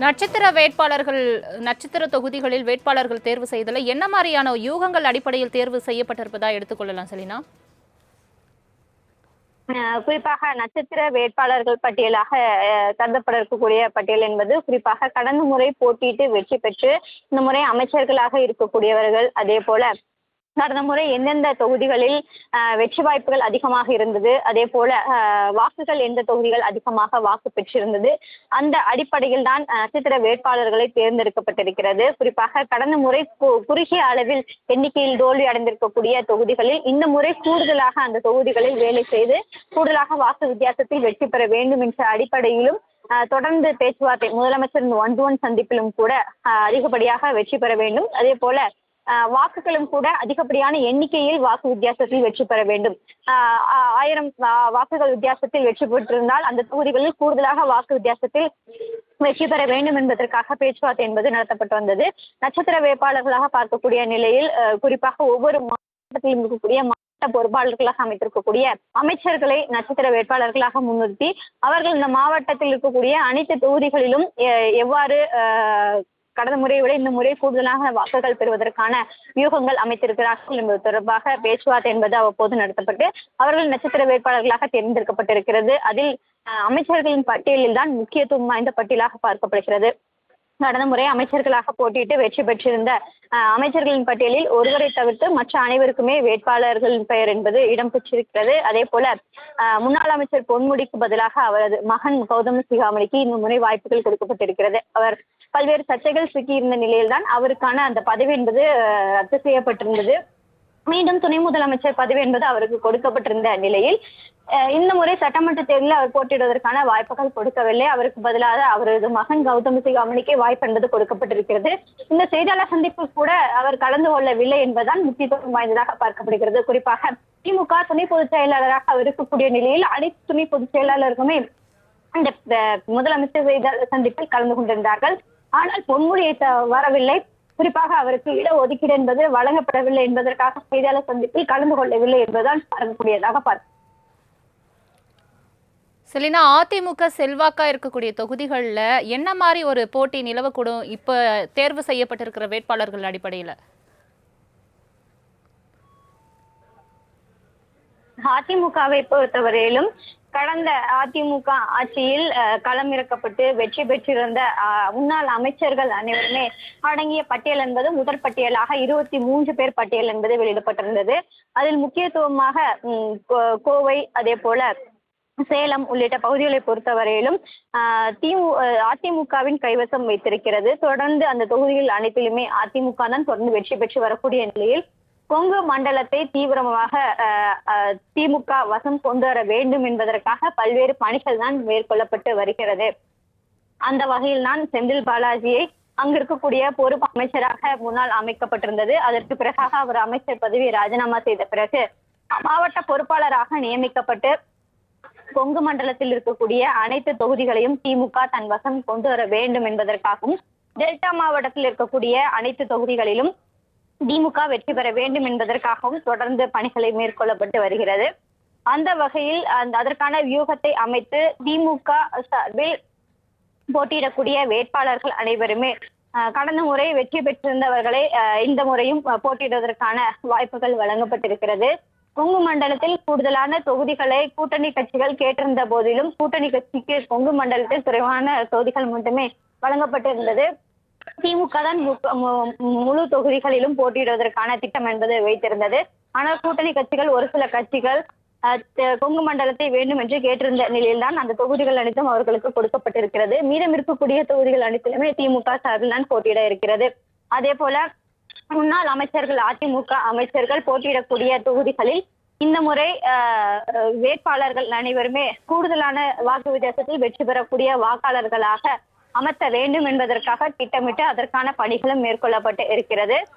நட்சத்திர வேட்பாளர்கள் நட்சத்திர தொகுதிகளில் வேட்பாளர்கள் தேர்வு செய்தல என்ன மாதிரியான யூகங்கள் அடிப்படையில் தேர்வு செய்யப்பட்டிருப்பதா எடுத்துக்கொள்ளலாம் செலினா? குறிப்பாக நட்சத்திர வேட்பாளர்கள் பட்டியலாக கருதப்பட இருக்கக்கூடிய பட்டியல் என்பது குறிப்பாக கடந்த முறை போட்டியிட்டு வெற்றி பெற்று இந்த முறை அமைச்சர்களாக இருக்கக்கூடியவர்கள், அதே போல கடந்த முறை எந்தெந்த தொகுதிகளில் வெற்றி வாய்ப்புகள் அதிகமாக இருந்தது, அதே போல வாக்குகள் எந்த தொகுதிகள் அதிகமாக வாக்கு பெற்றிருந்தது, அந்த அடிப்படையில் தான் நட்சத்திர வேட்பாளர்களை தேர்ந்தெடுக்கப்பட்டிருக்கிறது. குறிப்பாக கடந்த முறை குறுகிய அளவில் எண்ணிக்கையில் தோல்வி அடைந்திருக்கக்கூடிய தொகுதிகளில் இந்த முறை கூடுதலாக அந்த தொகுதிகளில் வேலை செய்து கூடுதலாக வாக்கு வித்தியாசத்தில் வெற்றி பெற வேண்டும் என்ற அடிப்படையிலும் தொடர்ந்து பேச்சுவார்த்தை முதலமைச்சரின் ஒன் டு ஒன் சந்திப்பிலும் கூட அதிகப்படியாக வெற்றி பெற வேண்டும். அதே போல வாக்குகளும் கூட அதிகப்படியான எண்ணிக்கையில் வாக்கு வித்தியாசத்தில் வெற்றி பெற வேண்டும். 1000 வாக்குகள் வித்தியாசத்தில் வெற்றி பெற்றிருந்தால் அந்த தொகுதிகளில் கூடுதலாக வாக்கு வித்தியாசத்தில் வெற்றி பெற வேண்டும் என்பதற்காக பேச்சுவார்த்தை என்பது நடத்தப்பட்டு வந்தது. நட்சத்திர வேட்பாளர்களாக பார்க்கக்கூடிய நிலையில் குறிப்பாக ஒவ்வொரு மாவட்டத்திலும் இருக்கக்கூடிய மாவட்ட பொறுப்பாளர்களாக அமைத்திருக்கக்கூடிய அமைச்சர்களை நட்சத்திர வேட்பாளர்களாக முன்னிறுத்தி அவர்கள் இந்த மாவட்டத்தில் இருக்கக்கூடிய அனைத்து தொகுதிகளிலும் எவ்வாறு கடந்த முறையை விட இந்த முறை கூடுதலாக வாக்குகள் பெறுவதற்கான வியூகங்கள் அமைத்திருக்கிறார்கள் என்பது தொடர்பாக பேச்சுவார்த்தை என்பது அவ்வப்போது நடத்தப்பட்டு அவர்கள் நட்சத்திர வேட்பாளர்களாக தேர்ந்தெடுக்கப்பட்டிருக்கிறது. அதில் அமைச்சர்களின் பட்டியலில் தான் முக்கியத்துவம் வாய்ந்த பட்டியலாக பார்க்கப்படுகிறது. கடந்த முறை அமைச்சர்களாக போட்டியிட்டு வெற்றி பெற்றிருந்த அமைச்சர்களின் பட்டியலில் ஒருவரை தவிர்த்து மற்ற அனைவருக்குமே வேட்பாளர்களின் பெயர் என்பது இடம்பெற்றிருக்கிறது. அதே போல முன்னாள் அமைச்சர் பொன்முடிக்கு பதிலாக அவரது மகன் கௌதம சிகாமணிக்கு இந்த முறை வாய்ப்புகள் கொடுக்கப்பட்டிருக்கிறது. அவர் பல்வேறு சர்ச்சைகள் சிக்கியிருந்த நிலையில்தான் அவருக்கான அந்த பதவி என்பது ரத்து செய்யப்பட்டிருந்தது. மீண்டும் துணை முதலமைச்சர் பதவி என்பது அவருக்கு கொடுக்கப்பட்டிருந்த நிலையில் இந்த முறை சட்டமன்ற தேர்தலில் அவர் போட்டியிடுவதற்கான வாய்ப்புகள் கொடுக்கவில்லை. அவருக்கு பதிலாக அவரது மகன் கௌதம சிகாமணிக்கு வாய்ப்பு என்பது கொடுக்கப்பட்டிருக்கிறது. இந்த செய்தியாளர் சந்திப்பில் கூட அவர் கலந்து கொள்ளவில்லை என்பதுதான் முக்கியத்துவம் வாய்ந்ததாக பார்க்கப்படுகிறது. குறிப்பாக திமுக துணை பொதுச் செயலாளராக அவர் இருக்கக்கூடிய நிலையில் அனைத்து துணை பொதுச் செயலாளருக்குமே இந்த முதலமைச்சர் செய்தியாளர் சந்திப்பில் கலந்து கொண்டிருந்தார்கள். ஆனால் பொன்முடியை வரவில்லை. குறிப்பாக அவருக்கு இட ஒதுக்கீடு என்பது வழங்கப்படவில்லை என்பதற்காக செய்தியாளர் சந்திப்பில் கலந்து கொள்ளவில்லை என்பதுதான் பார்க்கக்கூடியதாக பார்க்க. செலினா, அதிமுக செல்வாக்கா இருக்கக்கூடிய தொகுதிகளில் என்ன மாதிரி ஒரு போட்டி நிலவக்கூடும் இப்ப தேர்வு செய்யப்பட்டிருக்கிற வேட்பாளர்கள் அடிப்படையில்? அதிமுகவை பொறுத்தவரையிலும் கடந்த அதிமுக ஆட்சியில் களமிறக்கப்பட்டு வெற்றி பெற்றிருந்த முன்னாள் அமைச்சர்கள் அனைவருமே அடங்கிய பட்டியல் என்பது முதற் பட்டியலாக 23 பேர் பட்டியல் என்பது வெளியிடப்பட்டிருந்தது. அதில் முக்கியத்துவமாக கோவை, அதே போல சேலம் உள்ளிட்ட பகுதிகளை பொறுத்தவரையிலும் அதிமுகவின் கைவசம் வைத்திருக்கிறது. தொடர்ந்து அந்த தொகுதிகள் அனைத்திலுமே அதிமுக தான் தொடர்ந்து வெற்றி பெற்று வரக்கூடிய நிலையில் கொங்கு மண்டலத்தை தீவிரமாக திமுக வசம் கொண்டு வர வேண்டும் என்பதற்காக பல்வேறு பணிகள் தான் மேற்கொள்ளப்பட்டு வருகிறது. அந்த வகையில் தான் செந்தில் பாலாஜியை அங்கு இருக்கக்கூடிய பொறுப்பு அமைச்சராக முன்னால் அமைக்கப்பட்டிருந்தது. அதற்கு பிறகாக அவர் அமைச்சர் பதவியை ராஜினாமா செய்த பிறகு மாவட்ட பொறுப்பாளராக நியமிக்கப்பட்டு கொங்கு மண்டலத்தில் இருக்கக்கூடிய அனைத்து தொகுதிகளையும் திமுக தன் வசம் கொண்டு வர வேண்டும் என்பதற்காகவும் டெல்டா மாவட்டத்தில் இருக்கக்கூடிய அனைத்து தொகுதிகளிலும் திமுக வெற்றி பெற வேண்டும் என்பதற்காகவும் தொடர்ந்து பணிகளை மேற்கொள்ளப்பட்டு வருகிறது. அந்த வகையில் அதற்கான வியூகத்தை அமைத்து திமுக சார்பில் போட்டியிடக்கூடிய வேட்பாளர்கள் அனைவருமே கடந்த முறை வெற்றி பெற்றிருந்தவர்களை இந்த முறையும் போட்டியிடுவதற்கான வாய்ப்புகள் வழங்கப்பட்டிருக்கிறது. கொங்கு மண்டலத்தில் கூடுதலான தொகுதிகளை கூட்டணி கட்சிகள் கேட்டிருந்த போதிலும் கூட்டணி கட்சிக்கு கொங்கு மண்டலத்தில் குறைவான தொகுதிகள் மட்டுமே வழங்கப்பட்டிருந்தது. திமுக தான் முழு தொகுதிகளிலும் போட்டியிடுவதற்கான திட்டம் என்பது வைத்திருந்தது. ஆனால் கூட்டணி கட்சிகள் ஒரு சில கட்சிகள் கொங்கு மண்டலத்தை வேண்டும் என்று கேட்டிருந்த நிலையில்தான் அந்த தொகுதிகள் அனைத்தும் அவர்களுக்கு கொடுக்கப்பட்டிருக்கிறது. மீதம் இருக்கக்கூடிய தொகுதிகள் அனைத்திலுமே திமுக சார்பில் தான் போட்டியிட இருக்கிறது. அதே போல முன்னாள் அமைச்சர்கள் அதிமுக அமைச்சர்கள் போட்டியிடக்கூடிய தொகுதிகளில் இந்த முறை வேட்பாளர்கள் அனைவருமே கூடுதலான வாக்கு வித்தியாசத்தில் வெற்றி பெறக்கூடிய வாக்காளர்களாக அமர்த்த வேண்டும் என்பதற்காக திட்டமிட்டு அதற்கான பணிகளும் மேற்கொள்ளப்பட்டு இருக்கிறது.